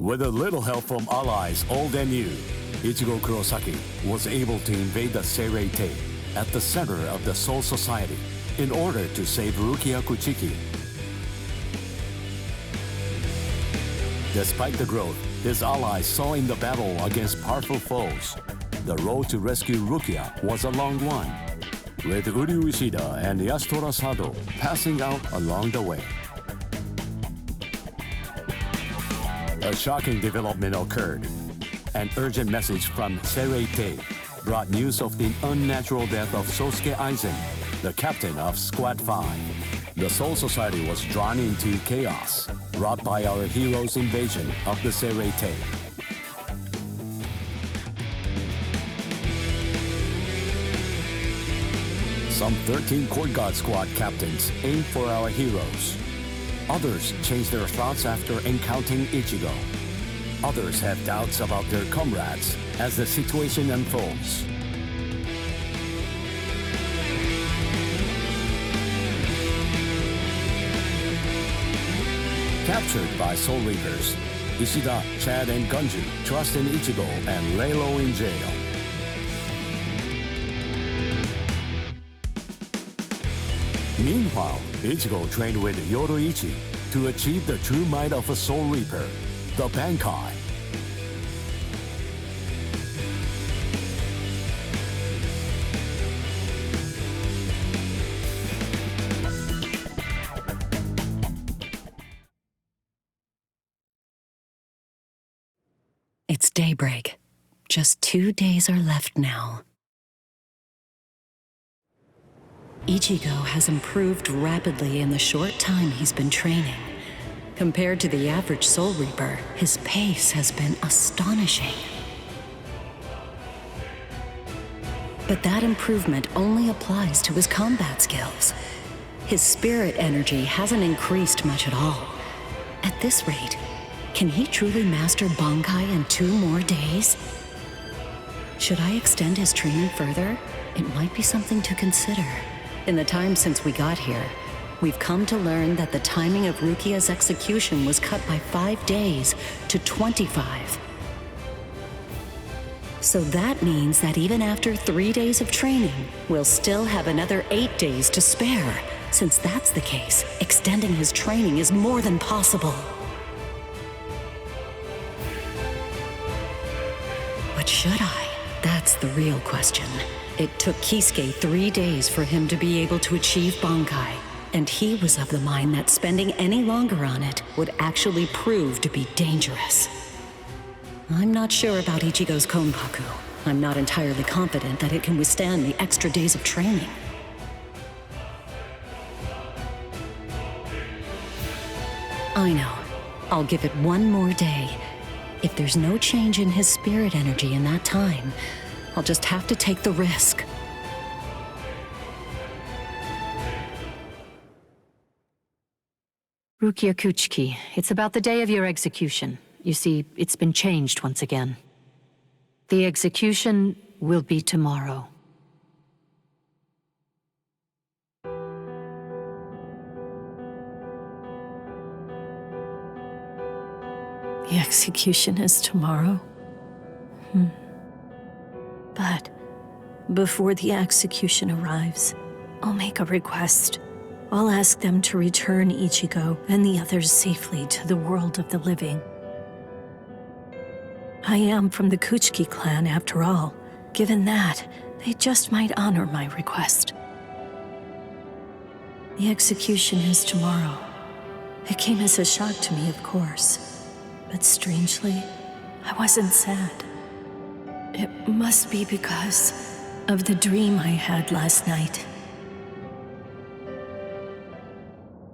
With a little help from allies old and new, Ichigo Kurosaki was able to invade the Seirei-tei at the center of the Soul Society in order to save Rukia Kuchiki. Despite the growth his allies saw in the battle against powerful foes, the road to rescue Rukia was a long one, with Uryu Ishida and Yasutora Sado passing out along the way. A shocking development occurred. An urgent message from Seirei-tei brought news of the unnatural death of Sosuke Aizen, the captain of Squad 5. The Soul Society was drawn into chaos, wrought by our hero's invasion of the Seirei-tei. Some 13 Court Guard Squad captains aimed for our heroes. Others changed their thoughts after encountering Ichigo. Others have doubts about their comrades as the situation unfolds. Captured by Soul Reapers, Ishida, Chad, and Gunju trust in Ichigo and lay low in jail. Meanwhile, Ichigo trained with Yoruichi to achieve the true might of a Soul Reaper, the Bankai. It's daybreak. Just 2 days are left now. Ichigo has improved rapidly in the short time he's been training. Compared to the average Soul Reaper, his pace has been astonishing. But that improvement only applies to his combat skills. His spirit energy hasn't increased much at all. At this rate, can he truly master Bankai in 2 more days? Should I extend his training further? It might be something to consider. In the time since we got here, we've come to learn that the timing of Rukia's execution was cut by 5 days to 25. So that means that even after 3 days of training, we'll still have another 8 days to spare. Since that's the case, extending his training is more than possible. But should I? That's the real question. It took Kisuke 3 days for him to be able to achieve Bankai, and he was of the mind that spending any longer on it would actually prove to be dangerous. I'm not sure about Ichigo's Konpaku. I'm not entirely confident that it can withstand the extra days of training. I know. I'll give it 1 more day. If there's no change in his spirit energy in that time, I'll just have to take the risk. Rukia Kuchiki, it's about the day of your execution. You see, it's been changed once again. The execution will be tomorrow. The execution is tomorrow? But before the execution arrives, I'll make a request. I'll ask them to return Ichigo and the others safely to the world of the living. I am from the Kuchiki clan after all. Given that, they just might honor my request. The execution is tomorrow. It came as a shock to me, of course. But strangely, I wasn't sad. It must be because of the dream I had last night.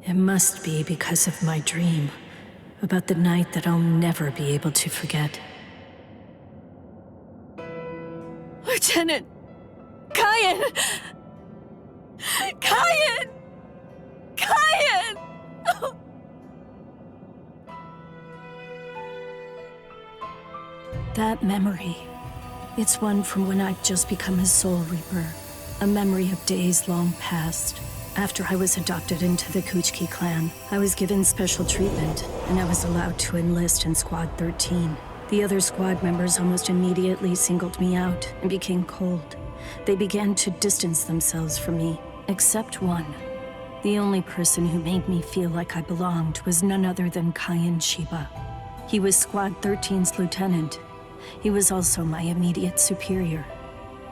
It must be because of my dream about the night that I'll never be able to forget. Lieutenant! Kyan! Kyan! Kyan! Oh. That memory, it's one from when I'd just become a Soul Reaper. A memory of days long past. After I was adopted into the Kuchiki clan, I was given special treatment, and I was allowed to enlist in Squad 13. The other squad members almost immediately singled me out and became cold. They began to distance themselves from me, except one. The only person who made me feel like I belonged was none other than Kaien Shiba. He was Squad 13's lieutenant. He was also my immediate superior.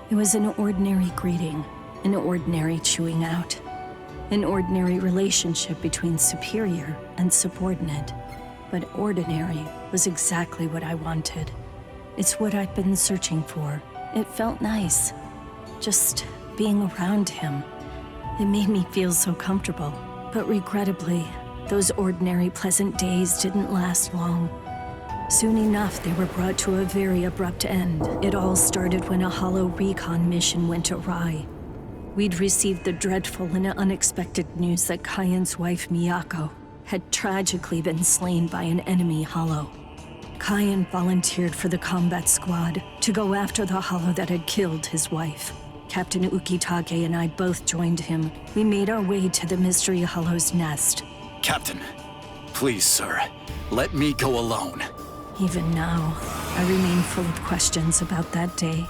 It was an ordinary greeting, an ordinary chewing out, an ordinary relationship between superior and subordinate. But ordinary was exactly what I wanted. It's what I'd been searching for. It felt nice, just being around him. It made me feel so comfortable. But regrettably, those ordinary pleasant days didn't last long. Soon enough, they were brought to a very abrupt end. It all started when a hollow recon mission went awry. We'd received the dreadful and unexpected news that Kaien's wife, Miyako, had tragically been slain by an enemy hollow. Kaien volunteered for the combat squad to go after the hollow that had killed his wife. Captain Ukitake and I both joined him. We made our way to the mystery hollow's nest. Captain, please, sir, let me go alone. Even now, I remain full of questions about that day.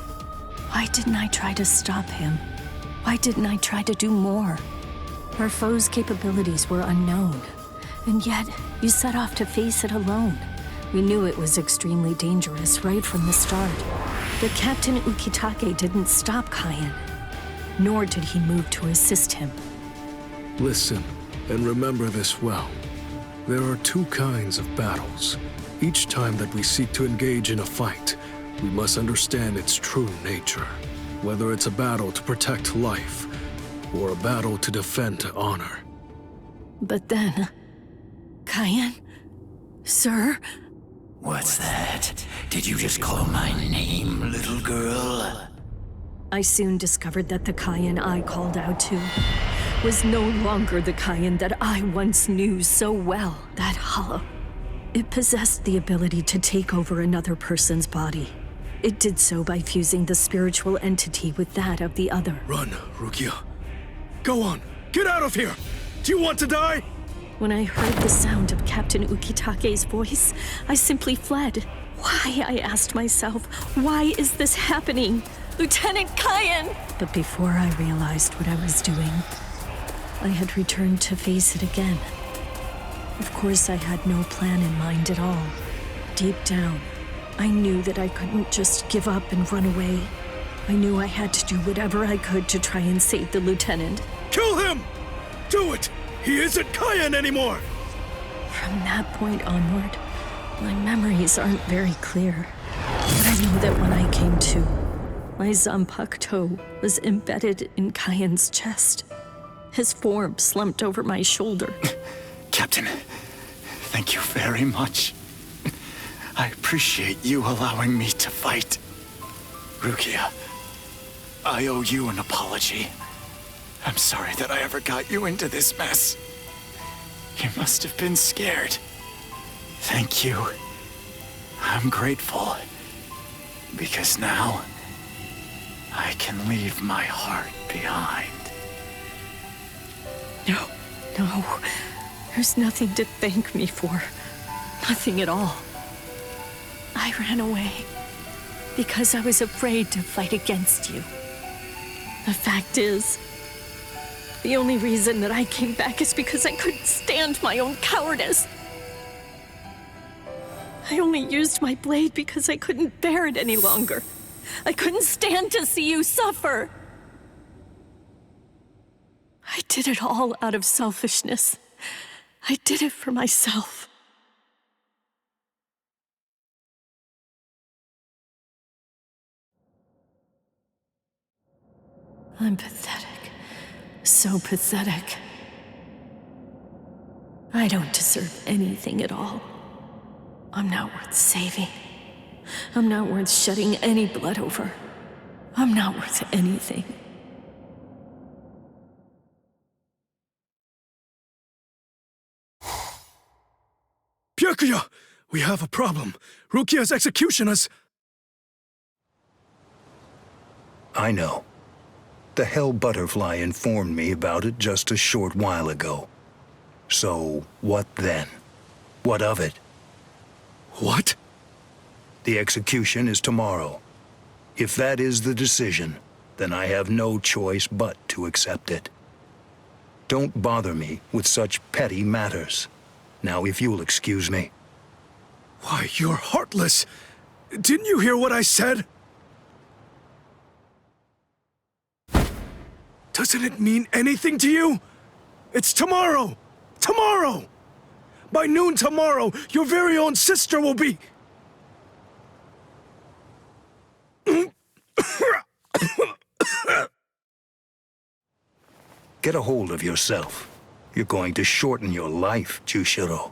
Why didn't I try to stop him? Why didn't I try to do more? Our foe's capabilities were unknown, and yet you set off to face it alone. We knew it was extremely dangerous right from the start. But Captain Ukitake didn't stop Kaien, nor did he move to assist him. Listen, and remember this well. There are two kinds of battles. Each time that we seek to engage in a fight, we must understand its true nature. Whether it's a battle to protect life, or a battle to defend honor. But then... Kaien? Sir? What's that? Did you just call my name, little girl? I soon discovered that the Kaien I called out to was no longer the Kaien that I once knew so well. That hollow. It possessed the ability to take over another person's body. It did so by fusing the spiritual entity with that of the other. Run, Rukia. Go on, get out of here! Do you want to die? When I heard the sound of Captain Ukitake's voice, I simply fled. Why, I asked myself, why is this happening? Lieutenant Kaien! But before I realized what I was doing, I had returned to face it again. Of course, I had no plan in mind at all. Deep down, I knew that I couldn't just give up and run away. I knew I had to do whatever I could to try and save the lieutenant. Kill him! Do it! He isn't Kaien anymore! From that point onward, my memories aren't very clear. But I know that when I came to, my Zanpakuto was embedded in Kaien's chest. His form slumped over my shoulder. Captain, thank you very much. I appreciate you allowing me to fight. Rukia, I owe you an apology. I'm sorry that I ever got you into this mess. You must have been scared. Thank you. I'm grateful. Because now, I can leave my heart behind. No. There's nothing to thank me for. Nothing at all. I ran away because I was afraid to fight against you. The fact is, the only reason that I came back is because I couldn't stand my own cowardice. I only used my blade because I couldn't bear it any longer. I couldn't stand to see you suffer. I did it all out of selfishness. I did it for myself. I'm pathetic. So pathetic. I don't deserve anything at all. I'm not worth saving. I'm not worth shedding any blood over. I'm not worth anything. Byakuya! We have a problem. Rukia's execution has... I know. The Hell Butterfly informed me about it just a short while ago. So, what then? What of it? What? The execution is tomorrow. If that is the decision, then I have no choice but to accept it. Don't bother me with such petty matters. Now, if you'll excuse me. Why, you're heartless! Didn't you hear what I said? Doesn't it mean anything to you? It's tomorrow! Tomorrow! By noon tomorrow, your very own sister will be... Get a hold of yourself. You're going to shorten your life, Jushiro.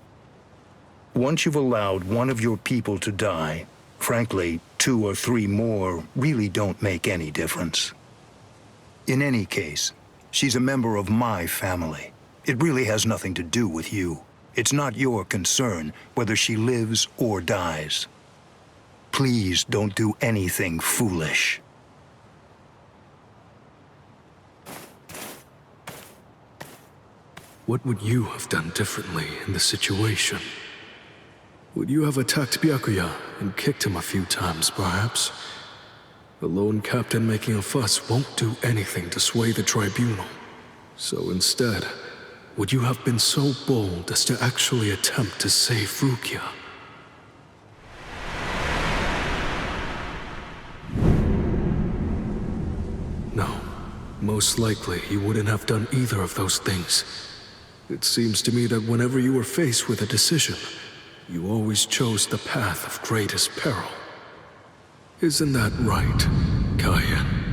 Once you've allowed one of your people to die, frankly, 2 or 3 more really don't make any difference. In any case, she's a member of my family. It really has nothing to do with you. It's not your concern whether she lives or dies. Please don't do anything foolish. What would you have done differently in this situation? Would you have attacked Byakuya and kicked him a few times, perhaps? The lone captain making a fuss won't do anything to sway the tribunal. So instead, would you have been so bold as to actually attempt to save Rukia? No, most likely you wouldn't have done either of those things. It seems to me that whenever you were faced with a decision, you always chose the path of greatest peril. Isn't that right, Kaien?